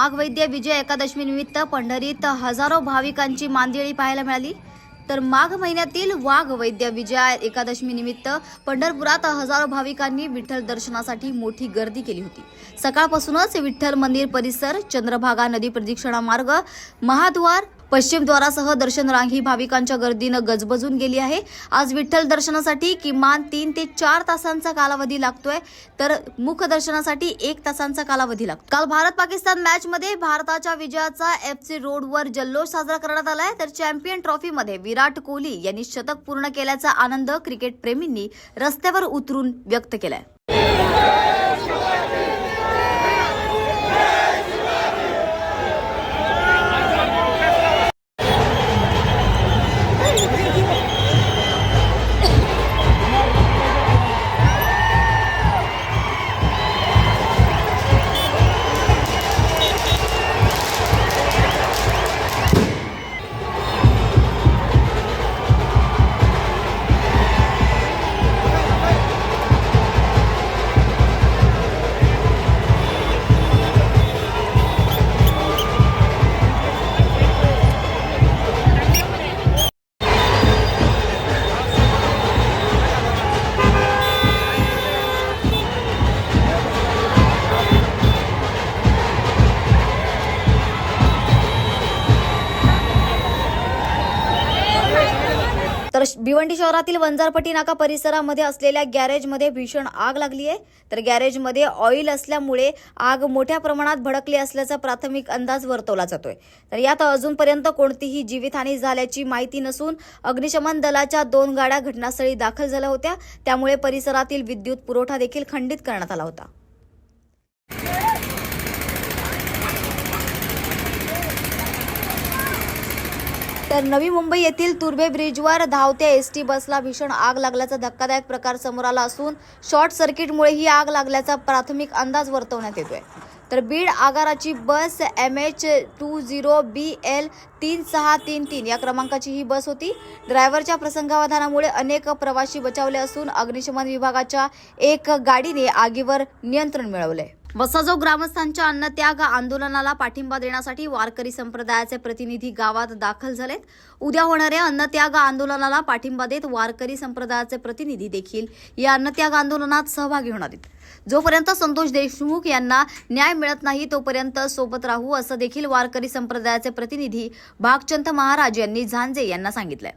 वाघ वैद्य विजय एकादशी निमित्त पंढरीत हजारो भाविकांची मांदियाळी पाहायला मिळाली। तर माघ महिन्यातील वाघ वैद्य विजय एकादशी निमित्त पंढरपुरात हजारो भाविकांनी विठ्ठल दर्शनासाठी मोठी गर्दी केली होती। सकाळपासूनच विठ्ठल मंदिर परिसर, चंद्रभागा नदी प्रदक्षिणा मार्ग, महाद्वार, पश्चिम द्वारासह दर्शन रांगी भाविकांच्या गर्दीनं गजबजून गेली आहे। आज विठ्ठल दर्शनासाठी किमान 3 ते 4 तासांचा कालावधी लागतोय, तर मुख दर्शनासाठी 1 तासांचा कालावधी लागतो। काल भारत-पाकिस्तान मॅच मध्ये भारताच्या विजयाचा FC रोडवर जल्लोष साजरा करण्यात आलाय। तर चॅम्पियन ट्रॉफी मध्ये विराट कोहली यांनी शतक पूर्ण केल्याचा आनंद क्रिकेट प्रेमींनी रस्त्यावर उतरून व्यक्त केलाय। तर भिवंडी शहरातील वंजारपट्टी नाका परिसरामध्ये असलेल्या गॅरेजमध्ये भीषण आग लागली आहे। तर गॅरेजमध्ये ऑइल असल्यामुळे आग मोठ्या प्रमाणात भडकली असल्याचा प्राथमिक अंदाज वर्तवला जातोय। तर यात अजूनपर्यंत कोणतीही जीवितहानी झाल्याची माहिती नसून अग्निशमन दलाच्या 2 गाड्या घटनास्थळी दाखल झाल्या होत्या, त्यामुळे परिसरातील विद्युत पुरवठा देखील खंडित करण्यात आला होता। तर नवी मुंबई येथील तुर्भे ब्रिजवर धावत्या एसटी बसला भीषण आग लागल्याचा धक्कादायक प्रकार समोर आला असून शॉर्ट सर्किटमुळे ही आग लागल्याचा प्राथमिक अंदाज वर्तवण्यात येतोय। तर बीड आगाराची बस MH20BL 3633 या क्रमांकाची ही बस होती। ड्रायव्हरच्या प्रसंगावधानामुळे अनेक प्रवासी बचावले असून अग्निशमन विभागाच्या 1 गाडीने आगीवर नियंत्रण मिळवले। वसाजो ग्रामस्थांच्या अन्नत्याग आंदोलनाला पाठिंबा देण्यासाठी वारकरी संप्रदायाचे प्रतिनिधी गावात दाखल झालेत। उद्या होणाऱ्या अन्नत्याग आंदोलनाला पाठिंबा देत वारकरी संप्रदायाचे प्रतिनिधी देखील या अन्नत्याग आंदोलनात सहभागी होणार आहेत। जोपर्यंत संतोष देशमुख यांना न्याय मिळत नाही तोपर्यंत सोबत राहू असं देखील वारकरी संप्रदायाचे प्रतिनिधी भागचंद महाराज यांनी झांजे यांना सांगितलंय।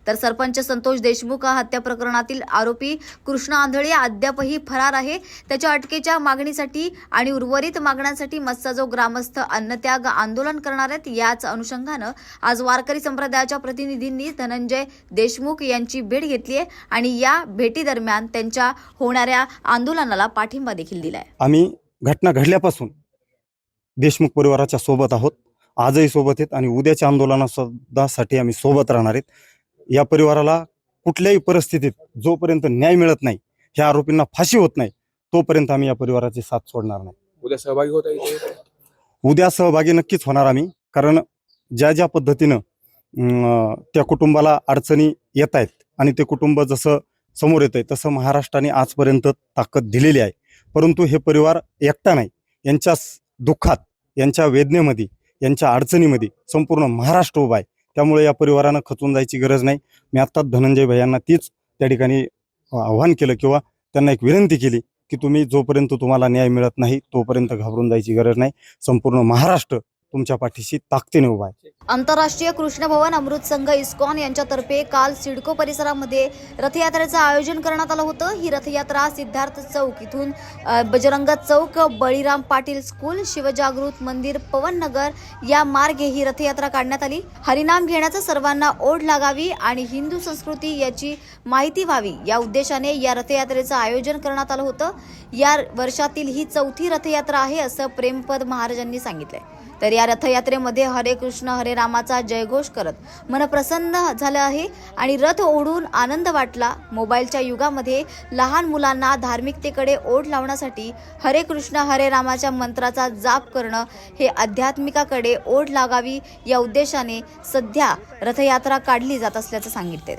तर सरपंच संतोष देशमुख हत्या प्रकरणातील आरोपी कृष्ण आंधळे अद्यापही फरार आहे। त्याच्या अटकेच्या मागणीसाठी आणि उर्वरित मागण्यांसाठी मस्साजो ग्रामस्थ अन्नत्याग आंदोलन करणार आहेत। याच अनुषंगानं आज वारकरी संप्रदायाच्या प्रतिनिधींनी धनंजय देशमुख यांची भेट घेतली आहे आणि या भेटीदरम्यान त्यांच्या होणाऱ्या आंदोलनाला पाठिंबा देखील दिलाय। आम्ही घटना घडल्यापासून देशमुख परिवाराच्या सोबत आहोत, आजही सोबत आहेत आणि उद्याच्या आंदोलनासाठी आम्ही सोबत राहणार आहेत। या परिवाराला कुठल्याही परिस्थितीत जोपर्यंत न्याय मिळत नाही, ह्या आरोपींना फाशी होत नाही, तोपर्यंत आम्ही या परिवाराची साथ सोडणार नाही। उद्या सहभागी होता येईल? उद्या सहभागी नक्कीच होणार आम्ही, कारण ज्या पद्धतीनं त्या कुटुंबाला अडचणी येत आहेत आणि ते कुटुंब जसं समोर येत आहे तसं महाराष्ट्राने आजपर्यंत ताकद दिलेली आहे। परंतु हे परिवार एकटा नाही, यांच्या दुःखात, यांच्या वेदनेमध्ये, यांच्या अडचणीमध्ये संपूर्ण महाराष्ट्र उभा आहे। त्यामुळे या परिवारानं खचून जायची गरज नाही। मी आत्ताच धनंजय भैयांना तीच त्या ठिकाणी आव्हान केलं किंवा त्यांना एक विनंती केली की तुम्ही जोपर्यंत तुम्हाला न्याय मिळत नाही तोपर्यंत घाबरून जायची गरज नाही। संपूर्ण महाराष्ट्र तुमच्या पाठीशी ताकदीने उभा आहे। आंतरराष्ट्रीय कृष्ण भवन अमृत संघ इस्कॉन यांच्यातर्फे काल सिडको परिसरामध्ये रथयात्रेचं आयोजन करण्यात आलं होतं। ही रथयात्रा सिद्धार्थ चौक इथून बजरंग चौक, बळीराम पाटील स्कूल, शिवजागृत मंदिर, पवन नगर या मार्गे ही रथयात्रा काढण्यात आली। हरिनाम घेण्याचा सर्वांना ओढ लागावी आणि हिंदू संस्कृती याची माहिती व्हावी या उद्देशाने या रथयात्रेचं आयोजन करण्यात आलं होतं। या वर्षातील ही 4थी रथयात्रा आहे असं प्रेमपद महाराजांनी सांगितलंय। तर या रथयात्रेमध्ये हरे कृष्ण हरे रामाचा जयघोष करत मन प्रसन्न झालं आहे आणि रथ ओढून आनंद वाटला। मोबाईलच्या युगामध्ये लहान मुलांना धार्मिकतेकडे ओढ लावण्यासाठी हरे कृष्ण हरे रामाच्या मंत्राचा जाप करणं हे आध्यात्मिकाकडे ओढ लागावी या उद्देशाने सध्या रथयात्रा काढली जात असल्याचं सांगितले।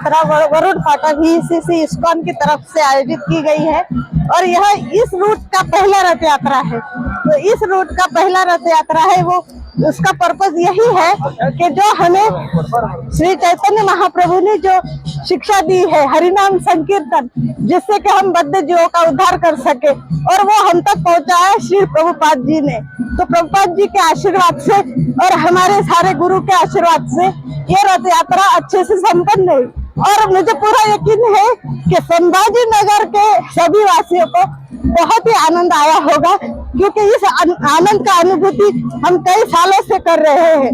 यात्रा वरुण फाटक VCC इस्कॉन की तरफ से आयोजित की गई है और यह इस रूट का पहला रथ यात्रा है। तो इस रूट का पहला रथ यात्रा है, वो उसका पर्पस यही है कि जो हमें श्री चैतन्य महाप्रभु ने जो शिक्षा दी है हरिनाम संकीर्तन, जिससे कि हम बद्ध जीवों का उद्धार कर सके, और वो हम तक पहुंचाया श्री प्रभुपाद जी ने। तो प्रभुपाद जी के आशीर्वाद से और हमारे सारे गुरु के आशीर्वाद से ये रथ यात्रा अच्छे से संपन्न हुई और मुझे पूरा यकीन है कि संभाजी नगर के सभी वासियों को बहुत ही आनंद आया होगा, क्योंकि इस आनंद का अनुभूति हम कई सालों से कर रहे हैं।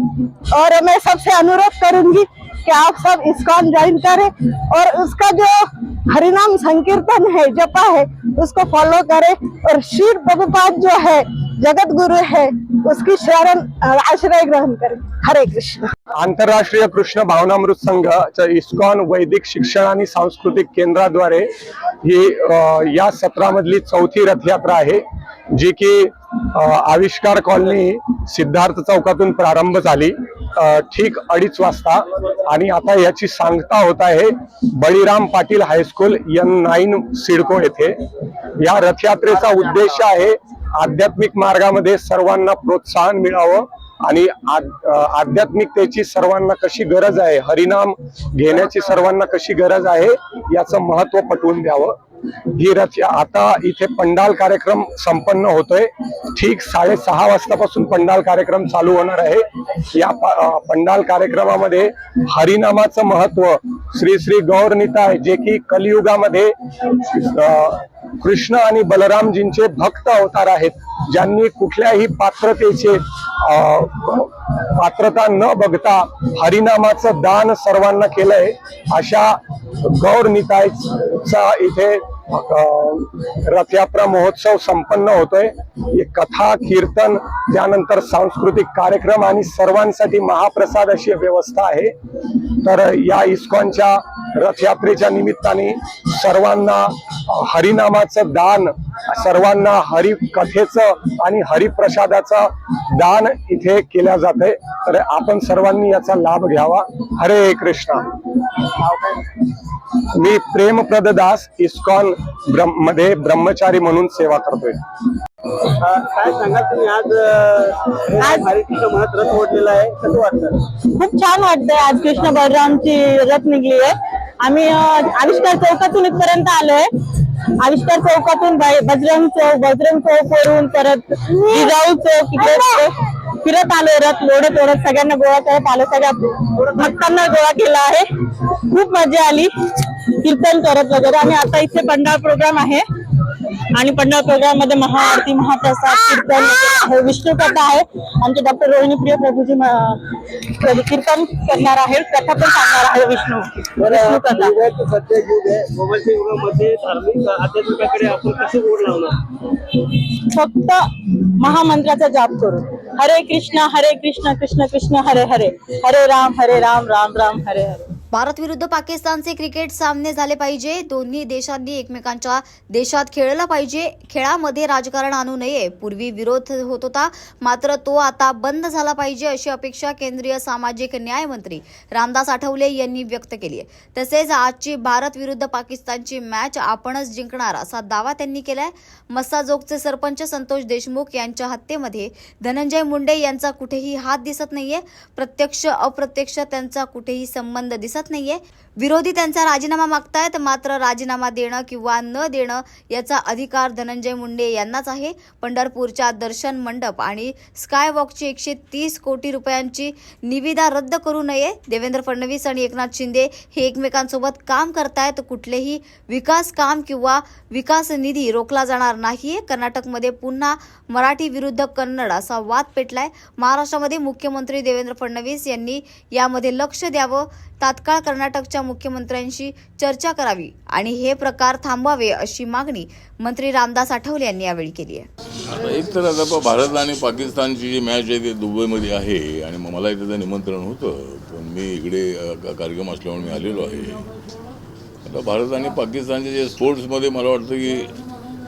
और मैं सबसे अनुरोध करूंगी कि आप सब इस्कॉन ज्वाइन करें और उसका जो हरिनाम संकीर्तन है, जपा है, उसको फॉलो करें और श्री प्रभुपाद जो है जगत गुरु है, उसकी शरण आश्रय ग्रहण करें। हरे कृष्ण। आंतरराष्ट्रीय कृष्ण भावनामृत संघाच्या इस्कॉन वैदिक शिक्षण आणि सांस्कृतिक केंद्राद्वारे ही या सत्रामधली चौथी रथयात्रा आहे, जी की आविष्कार कॉलनी सिद्धार्थ चौकातून प्रारंभ झाली ठीक 2:30 वाजता आणि आता याची सांगता होत आहे बळीराम पाटील हायस्कूल N9 सिडको येथे। या रथयात्रेचा उद्देश आहे आध्यात्मिक मार्गामध्ये सर्वांना प्रोत्साहन मिळावं आणि आध्यात्मिकतेची सर्वांना कशी गरज आहे, हरिनाम घेण्याची सर्वांना कशी गरज आहे याचं महत्त्व पटवून द्यावं। ही रथ आता इथे पंडाल कार्यक्रम संपन्न होतोय। ठीक 6:30 वाजतापासून पंडाल कार्यक्रम चालू होणार आहे। या पंडाल कार्यक्रमामध्ये हरिनामाचं महत्त्व श्री श्री गौरनिताय, जे की कलियुगामध्ये कृष्ण आणि बलरामजींचे भक्त अवतार आहेत, ज्यांनी कुठल्याही पात्रता न बघता हरिनामाचं दान सर्वांना केलंय, अशा गौरनितायचा इथे रथयात्रा महोत्सव संपन्न होतोय। कथा कीर्तन, त्यानंतर सांस्कृतिक कार्यक्रम आणि सर्वांसाठी महाप्रसाद अशी व्यवस्था आहे। तर या इस्कॉनच्या रथयात्रेच्या निमित्ताने सर्वांना हरिनामाचं दान, सर्वांना हरी कथेचं आणि हरिप्रसादाचं दान इथे केल्या जाते। तर आपण सर्वांनी याचा लाभ घ्यावा। हरे कृष्ण। मी प्रेमप्रद दास इस्कॉन मध्ये ब्रह्मचारी म्हणून सेवा करतोय। काय सांगा तुम्ही आज हरिकृष्ण म्हणत रथ ओढलेला आहे, कसं वाटतं? खूप छान वाटतंय। आज कृष्ण बलरामची रथ निघली आहे। आम्ही आविष्कार चौकातून इथपर्यंत आलोय। आविष्कार चौकातून बजरंग चौक वरून परत जिजाऊ चौक इकडे फिरत आलोय। रथ ओढत सगळ्यांना गोळा करत आलो, सगळ्या भक्तांना गोळा केला आहे। खूप मजा आली कीर्तन करत वगैरे। आणि आता इथे पंडाळ प्रोग्राम आहे आणि पंडाळ प्रोग्राम मध्ये महाआरती, महाप्रसाद, कीर्तन आहे, विष्णू कथा आहे। आमचे डॉक्टर रोहिणी प्रिय प्रभूजी कीर्तन करणार आहे, कथा पण सांगणार आहे विष्णू कथा। सध्या युग आहे, मोबाईलच्या युगामध्ये धार्मिक आध्यात्मिकाकडे आपण कसे ओढ लावणार? फक्त महामंत्राचा जाप करू। हरे कृष्ण कृष्ण कृष्ण हरे हरे, हरे राम राम राम हरे हरे। भारत विरुद्ध पाकिस्तानचे क्रिकेट सामने झाले पाहिजे। दोन्ही देशांनी एकमेकांच्या देशात खेळलं पाहिजे। खेळामध्ये राजकारण आणू नये। पूर्वी विरोध होत होता, मात्र तो आता बंद झाला पाहिजे, अशी अपेक्षा केंद्रीय सामाजिक न्याय मंत्री रामदास आठवले यांनी व्यक्त केली आहे। तसेच आजची भारत विरुद्ध पाकिस्तानची मॅच आपणच जिंकणार असा दावा त्यांनी केलाय। मस्साजोगचे सरपंच संतोष देशमुख यांच्या हत्येमध्ये धनंजय मुंडे यांचा कुठेही हात दिसत नाहीये। प्रत्यक्ष अप्रत्यक्ष त्यांचा कुठेही संबंध दिसत नाहीये। विरोधी त्यांचा राजीनामा मागतायत, मात्र राजीनामा देणं किंवा न देणं याचा अधिकार धनंजय मुंडे यांनाच आहे। पंढरपूरच्या दर्शन मंडप आणि स्काय वॉकची 130 कोटी रुपयांची निविदा रद्द करू नये। देवेंद्र फडणवीस आणि एकनाथ शिंदे हे एकमेकांसोबत काम करतायत। कुठलेही विकास काम किंवा विकास निधी रोखला जाणार नाहीये। कर्नाटकमध्ये पुन्हा मराठी विरुद्ध कन्नड असा वाद पेटलाय। महाराष्ट्रामध्ये मुख्यमंत्री देवेंद्र फडणवीस यांनी यामध्ये लक्ष द्यावं, तात्काळ कर्नाटकच्या मुख्यमंत्र्यांशी चर्चा करावी आणि हे प्रकार थांबवावे अशी मागणी मंत्री रामदास आठवले यांनी यावेळी केली आहे। एक तर आता भारत आणि पाकिस्तानची जी मॅच आहे ती दुबईमध्ये आहे आणि मग मला त्याचं निमंत्रण होतं, पण मी इकडे कार्यक्रम असल्यामुळे मी आलेलो आहे। आता भारत आणि पाकिस्तानचे जे स्पोर्ट्समध्ये मला वाटतं की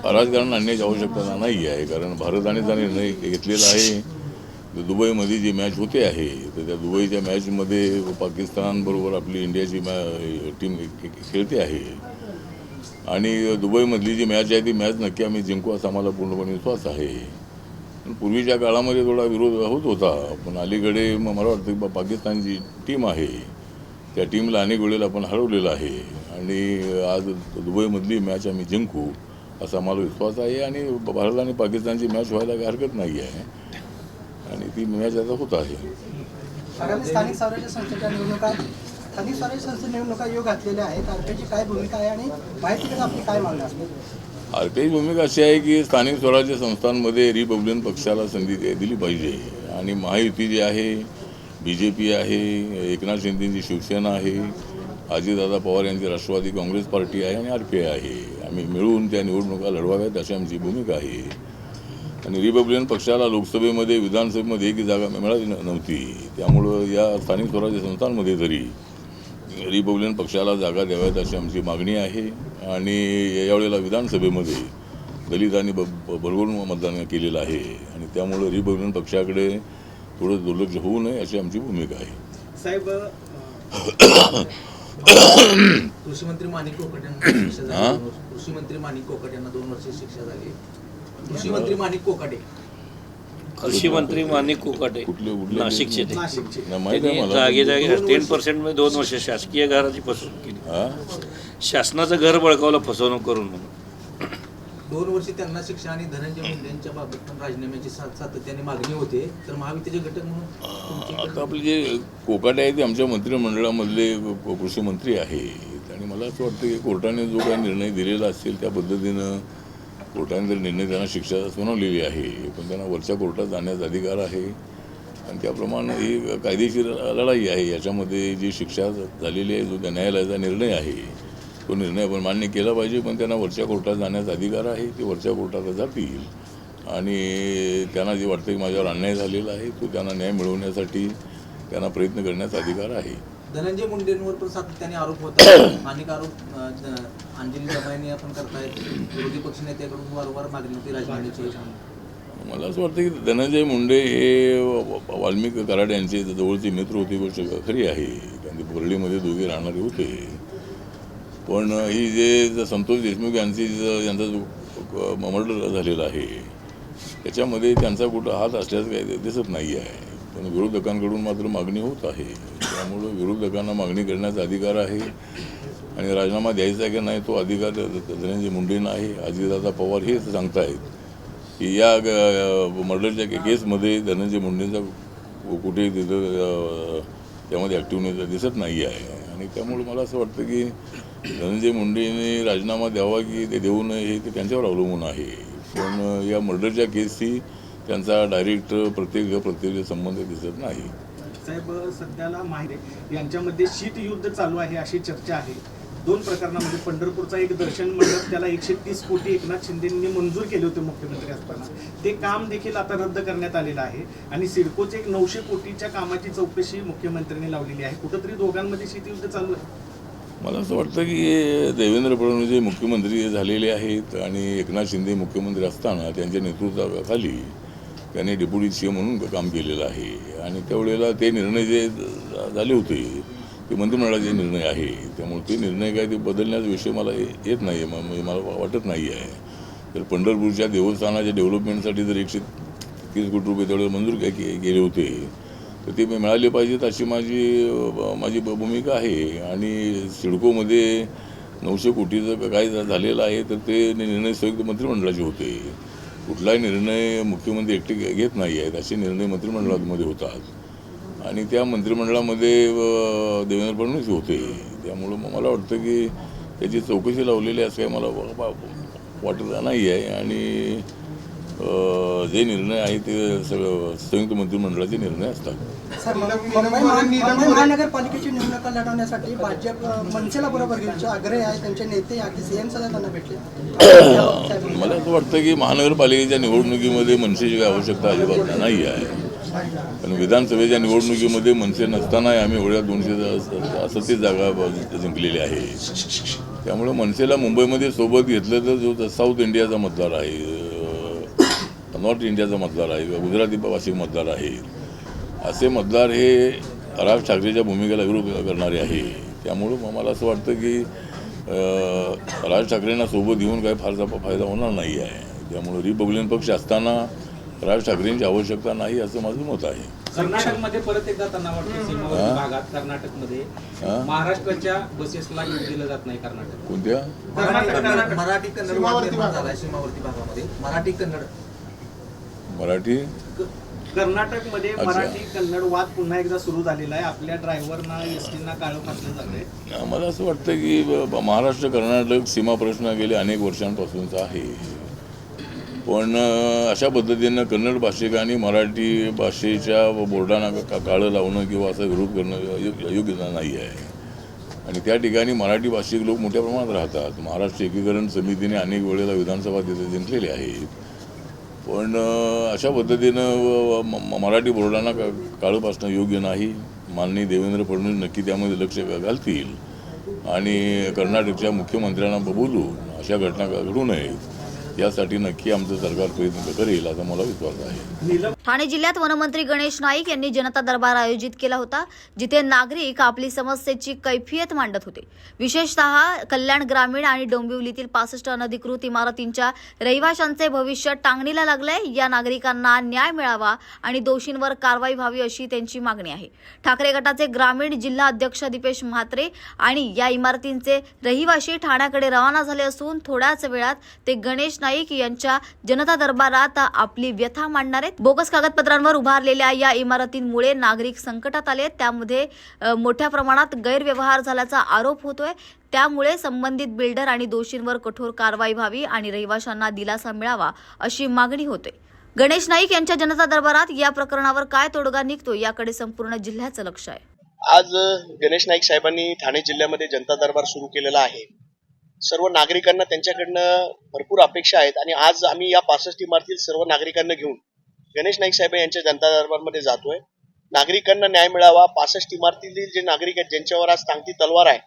राजकारण आणण्याची आवश्यकता नाही आहे, कारण भारताने निर्णय घेतलेला आहे दुबईमध्ये जी मॅच होते आहे तर त्या दुबईच्या मॅचमध्ये पाकिस्तानबरोबर आपली इंडियाची टीम खेळते आहे आणि दुबईमधली जी मॅच आहे ती मॅच नक्की आम्ही जिंकू असा आम्हाला पूर्णपणे विश्वास आहे. पण पूर्वीच्या काळामध्ये थोडा विरोध होत होता, पण अलीकडे मला वाटतं की पाकिस्तानची टीम आहे त्या टीमला अनेक वेळेला आपण हरवलेलं आहे आणि आज दुबईमधली मॅच आम्ही जिंकू असा आम्हाला विश्वास आहे आणि भारत आणि पाकिस्तानची मॅच व्हायला काही हरकत नाही आहे आणि ती मॅच आता होत आहे. आगामी स्थानिक स्वराज्य संस्थेच्या निवडणुका स्थानिक स्वराज्य संस्थे निवडणुका योग घातलेल्या आहेत. आरपीआयची काय भूमिका आहे आणि माहितीकडे आपली काय मागणी असते? आरपीआयची भूमिका अशी आहे की स्थानिक स्वराज्य संस्थांमध्ये रिपब्लिकन पक्षाला संधी दिली पाहिजे आणि महायुती जी आहे, BJP आहे, एकनाथ शिंदेची शिवसेना आहे, अजितदादा पवार यांची राष्ट्रवादी काँग्रेस पार्टी आहे आणि आरपीआय आहे. आम्ही मिळून त्या निवडणुका लढवाव्यात अशी आमची भूमिका आहे आणि रिपब्लिकन पक्षाला लोकसभेमध्ये विधानसभेमध्ये एक जागा मिळाली नव्हती, त्यामुळं या स्थानिक स्वराज्य संस्थांमध्ये तरी रिपब्लिकन पक्षाला जागा द्याव्यात अशी आमची मागणी आहे आणि यावेळेला विधानसभेमध्ये दलितांनी भरभरून मतदान केलेलं आहे आणि त्यामुळं रिपब्लिकन पक्षाकडे थोडं दुर्लक्ष होऊ नये अशी आमची भूमिका आहे. साहेब, कृषी मंत्री माणिक कोकाटे यांना 2 वर्ष शिक्षा झाली. कृषी मंत्री माणिक कोकाटे नाशिकचे त्यांनी जागे जागे 10% मध्ये 2 वर्ष शासकीय घराची फसवणूक केली. शासनाचं घर बळकावलं फसवणूक करून म्हणून 2 वर्ष त्यांना शिक्षा आणि धनंजय मुंडे यांच्या बाबत पण राजीनाम्याची सातत्याने मागणी होते. तर महायुतीचे घटक म्हणून आता आपले जे कोकाटे आहेत ते आमच्या मंत्रिमंडळामधले कृषी मंत्री आहेत आणि मला असं वाटतं की कोर्टाने जो काही निर्णय दिलेला असेल त्या पद्धतीनं कोर्टाने जर निर्णय त्यांना शिक्षा सुनावलेली आहे, पण त्यांना वरच्या कोर्टात जाण्याचा अधिकार आहे आणि त्याप्रमाणे ही कायदेशीर लढाई आहे. याच्यामध्ये जी शिक्षा झालेली आहे, जो त्या न्यायालयाचा निर्णय आहे तो निर्णय आपण मान्य केला पाहिजे, पण त्यांना वरच्या कोर्टात जाण्याचा अधिकार आहे. ते वरच्या कोर्टात जातील आणि त्यांना जे वाटतं की माझ्यावर अन्याय झालेला आहे तो त्यांना न्याय मिळवण्यासाठी त्यांना प्रयत्न करण्याचा अधिकार आहे. धनंजय मुंडेंवर पण सातत्याने आरोप होतात. अनेक आरोप अंजली दमाईने आपण करतायत. विरोधी पक्षनेत्याकडून वारंवार मागणी होती राजीनाम्याची. मला असं वाटतं की धनंजय मुंडे हे वाल्मिकी कराड यांचे जवळचे मित्र होते, गोष्ट खरी आहे. त्यांनी परळीमध्ये दोघे राहणारे होते, पण ही जे संतोष देशमुख यांचा जो मर्डर झालेला आहे त्याच्यामध्ये त्यांचा कुठं हात असल्याचं काही दिसत नाही आहे, पण विरोधकांकडून मात्र मागणी होत आहे. त्यामुळं विरोधकांना मागणी करण्याचा अधिकार आहे आणि राजीनामा द्यायचा आहे की नाही तो अधिकार धनंजय मुंडेंना आहे. अजितदादा पवार हे सांगतायत की या मर्डरच्या केसमध्ये धनंजय मुंडेंचा कुठे तिथं त्यामध्ये ॲक्टिव्हनेस दिसत नाही आहे आणि त्यामुळे मला असं वाटतं की धनंजय मुंडेने राजीनामा द्यावा की ते देऊ नये हे ते त्यांच्यावर अवलंबून आहे. पण या मर्डरच्या केसशी त्यांचा डायरेक्ट प्रत्येक संबंध दिसत नाही. साहेब, सध्याला माहिती यांच्यामध्ये शीतयुद्ध चालू आहे अशी चर्चा आहे. 2 प्रकरणामध्ये पंढरपूरचा एक दर्शन मंडप त्याला 130 कोटी एकनाथ शिंदेंनी मंजूर केले होते मुख्यमंत्री असताना, ते काम देखील आता रद्द करण्यात आलेलं आहे आणि सिडकोचे एक 900 कोटीच्या कामाची चौकशी मुख्यमंत्र्यांनी लावलेली आहे. कुठंतरी दोघांमध्ये शीतयुद्ध चालू आहे. मला असं वाटतं की देवेंद्र फडणवीस हे मुख्यमंत्री झालेले आहेत आणि एकनाथ शिंदे मुख्यमंत्री असताना त्यांच्या नेतृत्वाखाली त्यांनी डेप्युटी CM म्हणून काम केलेलं आहे आणि त्यावेळेला ते निर्णय जे झाले होते ते मंत्रिमंडळाचे निर्णय आहे. त्यामुळे ते निर्णय काय ते बदलण्याचा विषय मला येत नाही आहे, म्हणजे मला वाटत नाही आहे. तर पंढरपूरच्या देवस्थानाच्या डेव्हलपमेंटसाठी जर 130 कोटी रुपये तेवढे मंजूर केले होते तर ते मिळाले पाहिजेत अशी माझी भूमिका आहे. आणि सिडकोमध्ये 900 कोटीचं काय झालेलं आहे तर ते निर्णय संयुक्त मंत्रिमंडळाचे होते. कुठलाही निर्णय मुख्यमंत्री एकटे घेत नाही आहेत, असे निर्णय मंत्रिमंडळामध्ये होतात आणि त्या मंत्रिमंडळामध्ये देवेंद्र फडणवीस होते. त्यामुळं मला वाटतं की त्याची चौकशी लावलेली असं काही मला वाटत नाही आहे आणि जे निर्णय आहे ते सगळं संयुक्त मंत्रिमंडळाचे निर्णय असतात. मुंबई महानगरपालिकेची निवडणुका लढवण्यासाठी भाजप मनसेला बरोबर घ्यायचे आग्रह आहे. त्यांचे नेते अगदी CM सुद्धा त्यांना भेटले. मला असं वाटतं की महानगरपालिकेच्या निवडणुकीमध्ये मनसेची काही आवश्यकता अजिबात नाही आहे. पण विधानसभेच्या निवडणुकीमध्ये मनसे नसतानाही आम्ही एवढ्या 237 जागा जिंकलेल्या आहे. त्यामुळे मनसेला मुंबईमध्ये सोबत घेतलं तर जो साऊथ इंडियाचा मतदार आहे नॉर्थ इंडियाचा मतदार आहे किंवा गुजराती भाषिक मतदार आहे, असे मतदार हे राज ठाकरेच्या भूमिकेला विरोध करणारे आहे. त्यामुळं मला असं वाटतं की राज ठाकरेंना सोबत घेऊन काही फारसा फायदा होणार नाही आहे. त्यामुळे रिपब्लिकन पक्ष असताना राज ठाकरेंची आवश्यकता नाही असं माझं मत आहे. कर्नाटकमध्ये परत एकदा तणाव वाटतो सीमावर्ती भागात. कर्नाटकमध्ये महाराष्ट्राच्या बसेसला येऊ दिलं जात नाही. कर्नाटक कोणत्या मराठी कन्नड वाद निर्माण झालाय सीमावर्ती भागामध्ये. मराठी कर्नाटकमध्ये अच्छा. मराठी कन्नड वाद पुन्हा एकदा सुरू झालेला आहे. आपल्या ड्रायव्हरना एसटीना काळं फासलं जातंय. मला असं वाटतं की महाराष्ट्र कर्नाटक सीमा प्रश्न गेले अनेक वर्षांपासूनचा आहे, पण अशा पद्धतीनं कन्नड भाषिकांनी मराठी भाषेच्या बोर्डांना काळं लावणं किंवा असा विरोध करणं योग्य नाही आहे. आणि त्या ठिकाणी मराठी भाषिक लोक मोठ्या प्रमाणात राहतात. महाराष्ट्र एकीकरण समितीने अनेक वेळेला विधानसभा तिथे जिंकलेले आहेत, पण अशा पद्धतीनं मराठी बोर्डांना काळं फासणं योग्य नाही. माननीय देवेंद्र फडणवीस नक्की त्यामध्ये लक्ष घालतील आणि कर्नाटकच्या मुख्यमंत्र्यांना बोलून अशा घटना घडू नयेत यासाठी नक्की आमचं सरकार प्रयत्न करेल असा मला विश्वास आहे. ठाणे जिल्ह्यात वनमंत्री गणेश नाईक यांनी जनता दरबार आयोजित केला होता, जिथे नागरिक आपली समस्येची कैफियत मांडत होते. विशेषतः कल्याण ग्रामीण आणि डोंबिवलीतील 65 अनधिकृत इमारतींच्या रहिवाशांचे भविष्य टांगणीला लागलंय. या नागरिकांना न्याय मिळावा आणि दोषींवर कारवाई व्हावी अशी त्यांची मागणी आहे. ठाकरे गटाचे ग्रामीण जिल्हा अध्यक्ष दीपेश म्हात्रे आणि या इमारतींचे रहिवाशी ठाण्याकडे रवाना झाले असून थोड्याच वेळात ते गणेश नाईक यांच्या जनता दरबारात आपली व्यथा मांडणार आहेत. बोगस कागदपत्रांवर उभारलेल्या या इमारतींमुळे नागरिक संकटात आले. त्यामध्ये मोठ्या प्रमाणात गैरव्यवहार झाल्याचा आरोप होतोय. त्यामुळे संबंधित बिल्डर आणि दोषींवर कठोर कारवाई व्हावी आणि रहिवाशांना दिलासा मिळावा अशी मागणी होते. गणेश नाईक यांच्या जनता दरबारात या प्रकरणावर काय तोडगा निघतो याकडे संपूर्ण जिल्ह्याचं लक्ष आहे. आज गणेश नाईक साहेबांनी ठाणे जिल्ह्यामध्ये जनता दरबार सुरू केलेला आहे. सर्व नागरिकांना त्यांच्याकडनं भरपूर अपेक्षा आहेत आणि आज आम्ही या 65 इमारतील सर्व नागरिकांना घेऊन गणेश नाईक साहेब यांच्या जनता दरबारमध्ये जातोय. नागरिकांना न्याय मिळावा. 65 इमारतीतील जे नागरिक आहेत ज्यांच्यावर आज टांगती तलवार आहे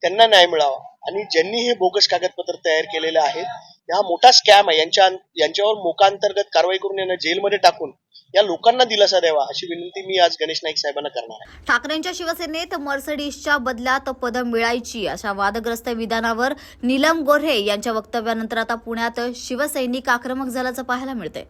त्यांना न्याय मिळावा आणि ज्यांनी हे बोगस कागदपत्र तयार केलेले आहेत, हा मोठा स्कॅम आहे, यांच्यावर मोकांतर्गत कारवाई करून यांना जेलमध्ये टाकून या लोकांना दिलासा द्यावा अशी विनंती मी आज गणेश नाईक साहेबांना करणार आहे. ठाकरेंच्या शिवसेनेत मर्सिडीजच्या बदल्यात पदं मिळायची अशा वादग्रस्त विधानावर नीलम गोऱ्हे यांच्या वक्तव्यानंतर आता पुण्यात शिवसैनिक आक्रमक झाल्याचं पाहायला मिळतंय.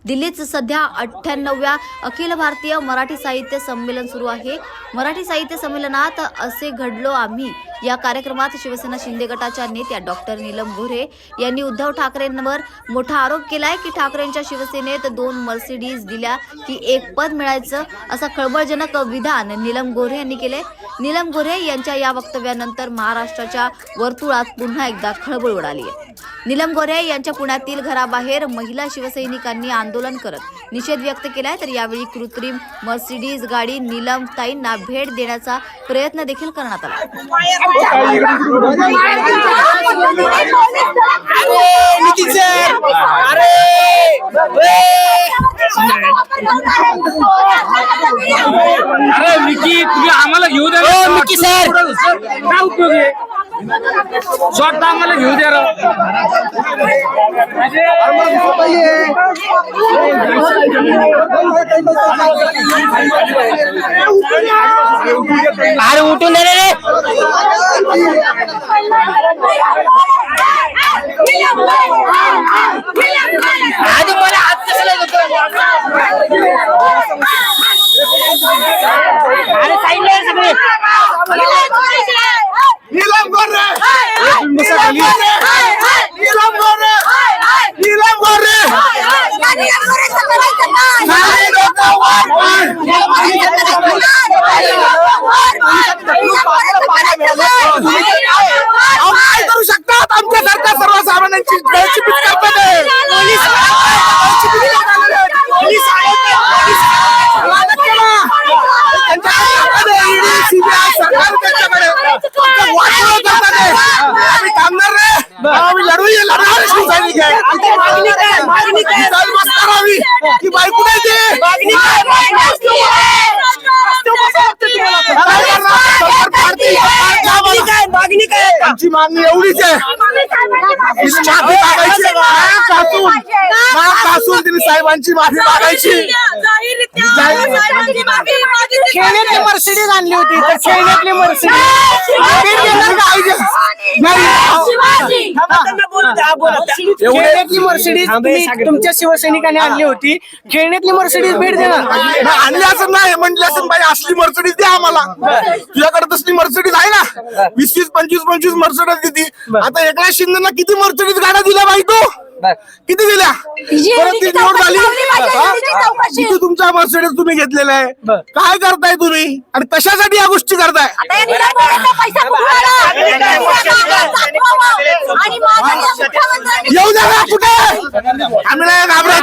दिल्लीत सध्या 98व्या अखिल भारतीय मराठी साहित्य संमेलन सुरू आहे. मराठी साहित्य संमेलनात असे घडलो आम्ही या कार्यक्रमात शिवसेना शिंदे गटाच्या नेत्या डॉक्टर नीलम गोऱ्हे यांनी उद्धव ठाकरेंवर मोठा आरोप केलाय की ठाकरेंच्या शिवसेनेत 2 मर्सिडीज दिल्या की 1 पद मिळायचं असं खळबळजनक विधान नीलम गोऱ्हे यांनी केले. नीलम गोऱ्हे यांच्या या वक्तव्यानंतर महाराष्ट्राच्या वर्तुळात पुन्हा एकदा खळबळ उडाली आहे. नीलम गोऱ्हे यांच्या पुण्यातील घराबाहेर महिला शिवसैनिकांनी आंदोलन करत निषेध व्यक्त केलाय. तर यावेळी कृत्रिम मर्सिडीज गाडी नीलम ताईंना भेट देण्याचा प्रयत्न देखील करण्यात आला. अरे मिकी तुम्ही आम्हाला घेऊ द्या. मिकी सर काय उपयोग आहे? स्वतः आम्हाला घेऊ द्या. अरे उठून दे रे. आधी मला हात कसला घेतो. अरे साईडला सगळे. नीलम गोऱ्हे नीलम गोऱ्हे नीलम गोऱ्हे काय करू शकतात. आमच्या सरकार सर्वसामान्यांची गळचीपीट करतात. आम्ही लढणार शिवसैनिक आहे. की बायको आमची मागणी एवढीच आहे. तिने साहेबांची माफी मागायची. खेळण्यातली मर्सिडीज आणली होती तर खेळण्यातली खेळण्यातली मर्सिडीज तुमच्या शिवसैनिकांनी आणली होती. खेळण्यातली मर्सिडीज भेट देणार आणली असं नाही म्हटलं असं पाहिजे. असली मर्सिडीज द्या आम्हाला. तुझ्याकडे तसली मर्सिडीज आहे ना 20-20, 25-25 मर्सिडीज दिली. आता एकनाथ शिंदेना किती मर्सिडीज गाड्या दिल्या बाई तू? किती दिल्या? परत ती निवड झाली. किती तुमचा मर्सिडीज तुम्ही घेतलेला आहे? काय करताय तुम्ही आणि कशासाठी या गोष्टी करताय? येऊ द्या ना कुठे आम्ही नाही घाबरत.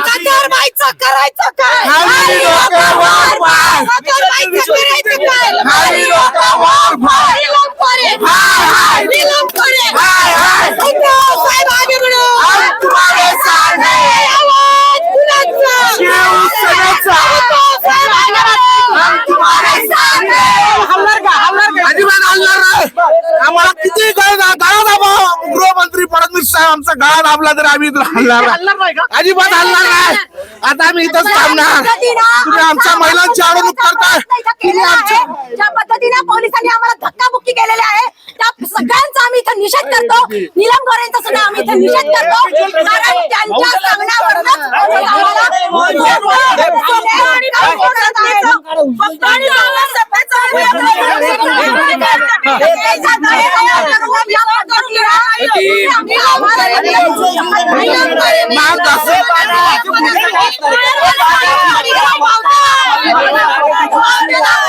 अजिबात हलणार नाही. आम्हाला किती गाळा दाबा गृहमंत्री फडणवीस साहेब आमचा गाळा दाबला तर आम्ही हलणार नाही. अजिबात हलणार नाही. आता आम्ही इथंच थांबणार. तुम्ही आमच्या महिलांची अडवणूक करताय. ज्या पद्धतीने पोलिसांनी आम्हाला धक्काबुक्की केलेली आहे त्या सगळ्यांचा आम्ही इथं निषेध करतो. नीलम गोरेंचा सुद्धा आम्ही इथं निषेध करतो. कारण त्यांच्या सांगण्यावरच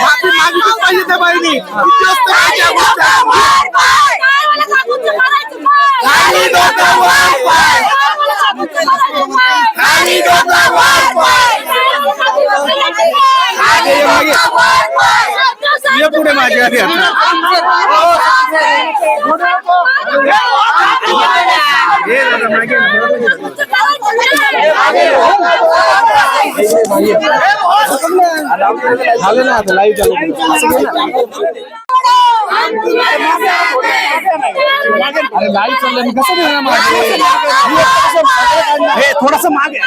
माफी मागितली पाहिजे त्या बाईनी. पुढे माझ्या झालं ना आता लाईव्ह चालू. अरे लाईव्ह चाललं मी कसं हे थोडस मागे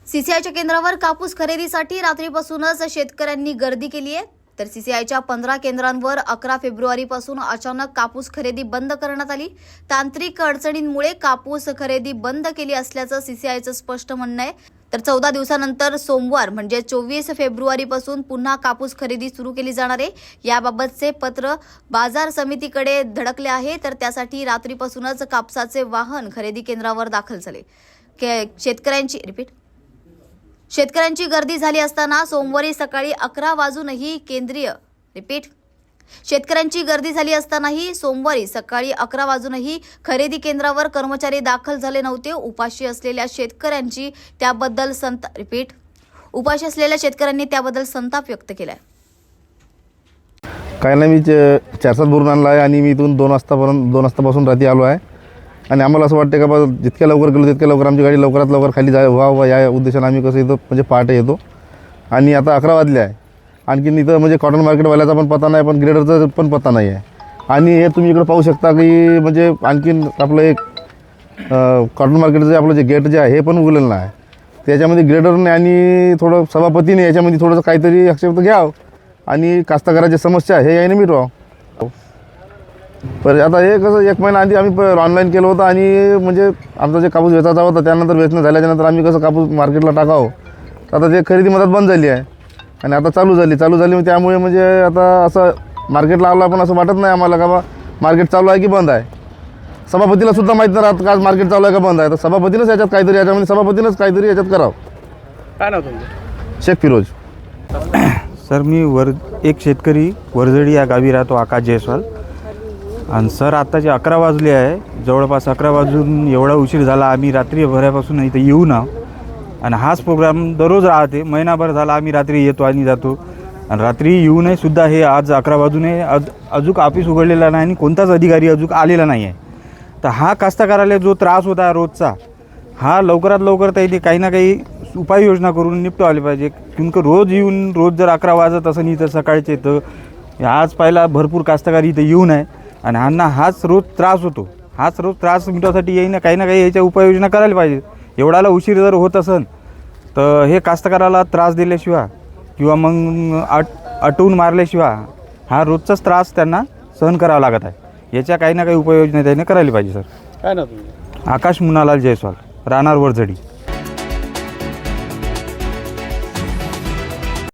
सीसीआयच्या केंद्रावर कापूस खरेदीसाठी रात्रीपासूनच शेतकऱ्यांनी गर्दी केली आहे. तर सीसीआयच्या 15 केंद्रांवर 11 फेब्रुवारीपासून अचानक कापूस खरेदी बंद करण्यात आली. तांत्रिक अडचणींमुळे कापूस खरेदी बंद केली असल्याचं सीसीआयचं स्पष्ट म्हणणं आहे. तर 14 दिवसानंतर सोमवार म्हणजे 24 फेब्रुवारीपासून पुन्हा कापूस खरेदी सुरू केली जाणार आहे. याबाबतचे पत्र बाजार समितीकडे धडकले आहे. तर त्यासाठी रात्रीपासूनच कापसाचे वाहन खरेदी केंद्रावर दाखल झाले. शेतकऱ्यांची गर्दी झाली असताना सोमवारी सकाळी 11 वाजूनही शेतकऱ्यांची गर्दी झाली असतानाही सोमवारी सकाळी 11 वाजूनही खरेदी केंद्रावर कर्मचारी दाखल झाले नव्हते. उपाशी असलेल्या शेतकऱ्यांनी त्याबद्दल संताप व्यक्त केलाय. काय नाही, मी 4-7 भरून आणला आहे आणि मी इथून 2 वाजतापासून रात्री आलो आहे. आणि आम्हाला असं वाटतं का बा जितक्या लवकर गेलो तितक्या लवकर आमची गाडी लवकरात लवकर खाली व्हावं या उद्देशाने आम्ही कसं इथं म्हणजे पहाटे येतो. आणि आता 11 वाजले आहे. आणखीन इथं म्हणजे कॉटन मार्केटवाल्याचा पण पत्ता नाही, पण ग्रेडरचा पण पत्ता नाही आहे. आणि हे तुम्ही इकडं पाहू शकता की म्हणजे आणखीन आपलं एक कॉटन मार्केटचं आपलं जे गेट जे आहे हे पण उघडलेलं नाही. त्याच्यामध्ये ग्रेडरने आणि थोडं सभापतीने याच्यामध्ये थोडंसं काहीतरी हस्तक्षेप घ्यावं आणि कास्तकाराची समस्या हे याने मिटवावं. पण आता हे कसं 1 महिना आधी आम्ही ऑनलाईन केलं होतं आणि म्हणजे आमचा जे कापूस वेचायचा होता त्यानंतर वेचणं झाल्याच्यानंतर आम्ही कसं कापूस मार्केटला टाकावं. आता ते खरेदी मदत बंद झाली आहे आणि आता चालू झाली त्यामुळे म्हणजे आता असं मार्केटला आलं पण असं वाटत नाही आम्हाला का बा मार्केट चालू आहे की बंद आहे. सभापतीला सुद्धा माहीत नाही राहत का आज मार्केट चालू आहे का बंद आहे. तर सभापतीनंच काहीतरी याच्यात करावं. काय नाव तुमचं? शेख फिरोज. सर मी एक शेतकरी वरजडी या गावी राहतो, आकाश जयस्वाल. आणि सर आत्ताचे 11 वाजले आहे, जवळपास 11 वाजून एवढा उशीर झाला. आम्ही रात्रीभरापासून इथं येऊ ना आणि हाच प्रोग्राम दररोज राहते. महिनाभर झाला आम्ही रात्री येतो आणि जातो आणि रात्री येऊनही सुद्धा हे आज 11 वाजूनही अजून ऑफिस उघडलेला नाही आणि कोणताच अधिकारी अजून आलेला नाही आहे. तर हा कास्तकाराला जो त्रास होता रोजचा हा लवकरात लवकर तर इथे काही ना काही उपाययोजना करून निपटवाले पाहिजे. नेमकं रोज येऊन रोज जर 11 वाजत असं नाही तर सकाळचे तर आज पाहिला भरपूर कास्तकारी इथं येऊन आहे आणि ह्यांना हाच रोज त्रास होतो. हाच रोज त्रास मिटवण्यासाठी येईन काही ना काही याच्या उपाययोजना करायला पाहिजे. एवढाला उशीर जर होत असेल तर हे कास्तकाराला त्रास दिल्याशिवाय किंवा मग अटवून मारल्याशिवाय हा रोजचाच त्रास त्यांना सहन करावा लागत आहे. याच्या काही ना काही उपाययोजना त्याने करायला पाहिजे सर. काय ना तुम्ही आकाश मुनालाल जयस्वाल, राहणार वरझडी.